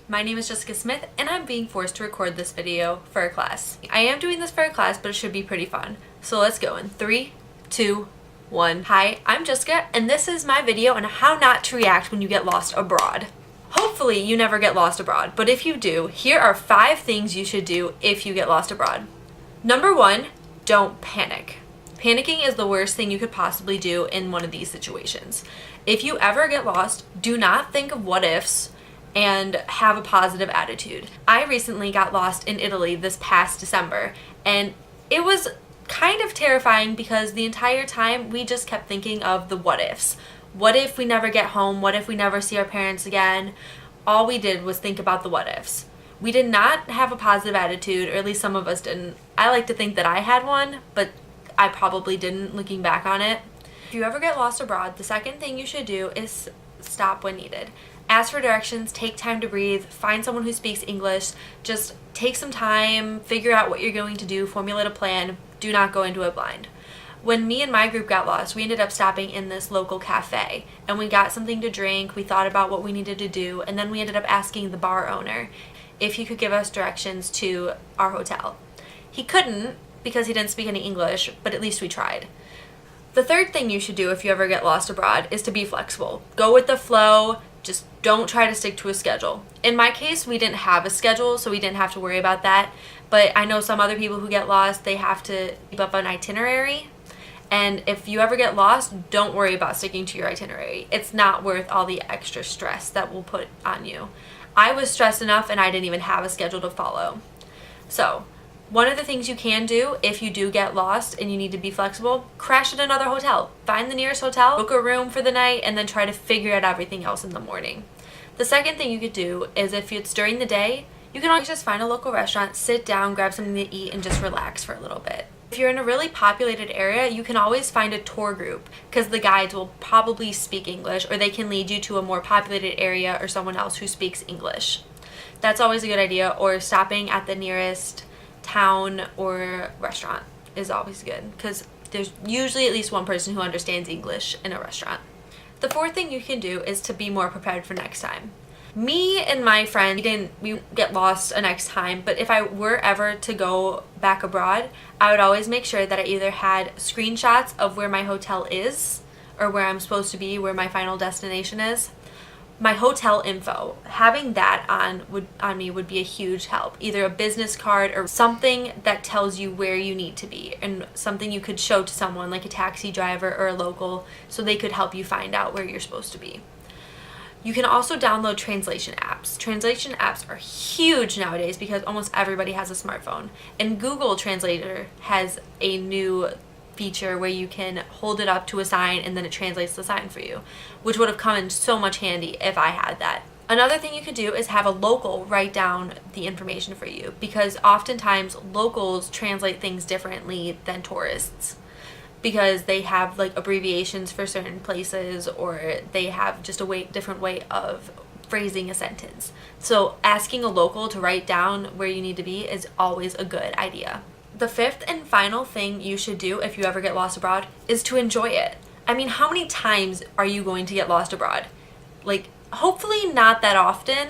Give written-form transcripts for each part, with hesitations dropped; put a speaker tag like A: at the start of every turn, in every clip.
A: My name is Jessica Smith and I'm being forced to record this video for a class. I am doing this for a class, but it should be pretty fun. So let's go in 3, 2, 1. Hi, I'm Jessica and this is my video on how not to react when you get lost abroad. Hopefully you never get lost abroad, but if you do, here are 5 things you should do if you get lost abroad. Number 1, don't panic. Panicking is the worst thing you could possibly do in one of these situations. If you ever get lost, do not think of what ifs and have a positive attitude. I recently got lost in Italy this past December, and it was kind of terrifying because the entire time we just kept thinking of the what ifs. What if we never get home? What if we never see our parents again? All we did was think about the what ifs. We did not have a positive attitude, or at least some of us didn't. I like to think that I had one, but I probably didn't looking back on it. If you ever get lost abroad, the second thing you should do is stop when needed. Ask for directions, take time to breathe, find someone who speaks English, just take some time, figure out what you're going to do, formulate a plan, do not go into it blind. When me and my group got lost, we ended up stopping in this local cafe and we got something to drink, we thought about what we needed to do, and then we ended up asking the bar owner if he could give us directions to our hotel. He couldn't because he didn't speak any English, but at least we tried. The third thing you should do if you ever get lost abroad is to be flexible. Go with the flow. Just don't try to stick to a schedule. In my case, we didn't have a schedule, so we didn't have to worry about that. But I know some other people who get lost, they have to keep up an itinerary. And if you ever get lost, don't worry about sticking to your itinerary. It's not worth all the extra stress that will put on you. I was stressed enough and I didn't even have a schedule to follow. So, one of the things you can do if you do get lost and you need to be flexible, crash at another hotel. Find the nearest hotel, book a room for the night, and then try to figure out everything else in the morning. The second thing you could do is if it's during the day, you can always just find a local restaurant, sit down, grab something to eat, and just relax for a little bit. If you're in a really populated area, you can always find a tour group because the guides will probably speak English, or they can lead you to a more populated area or someone else who speaks English. That's always a good idea, or stopping at the nearest town or restaurant is always good because there's usually at least one person who understands English in a restaurant. The fourth thing you can do is to be more prepared for next time. Me and my friend, we get lost a next time, but if I were ever to go back abroad, I would always make sure that I either had screenshots of where my hotel is or where I'm supposed to be, where my final destination is. My hotel info, having that on me would be a huge help. Either a business card or something that tells you where you need to be, and something you could show to someone like a taxi driver or a local so they could help you find out where you're supposed to be. You can also download translation apps. Translation apps are huge nowadays because almost everybody has a smartphone. And Google Translator has a new feature where you can hold it up to a sign and then it translates the sign for you, which would have come in so much handy if I had that. Another thing you could do is have a local write down the information for you, because oftentimes locals translate things differently than tourists because they have like abbreviations for certain places, or they have just a different way of phrasing a sentence. So asking a local to write down where you need to be is always a good idea. The fifth and final thing you should do if you ever get lost abroad is to enjoy it. I mean, how many times are you going to get lost abroad? Like, hopefully not that often,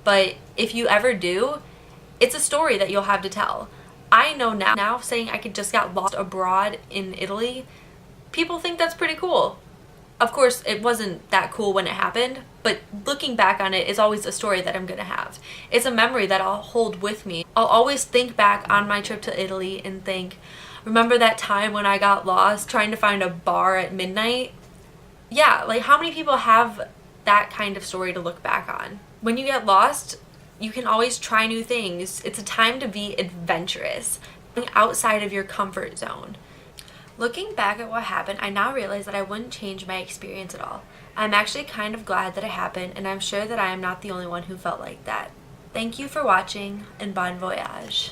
A: but if you ever do, it's a story that you'll have to tell. I know now saying I could just got lost abroad in Italy, people think that's pretty cool. Of course, it wasn't that cool when it happened, but looking back on it is always a story that I'm gonna have. It's a memory that I'll hold with me. I'll always think back on my trip to Italy and think, remember that time when I got lost trying to find a bar at midnight? Yeah, like how many people have that kind of story to look back on? When you get lost, you can always try new things. It's a time to be adventurous, outside of your comfort zone. Looking back at what happened, I now realize that I wouldn't change my experience at all. I'm actually kind of glad that it happened, and I'm sure that I am not the only one who felt like that. Thank you for watching, and bon voyage.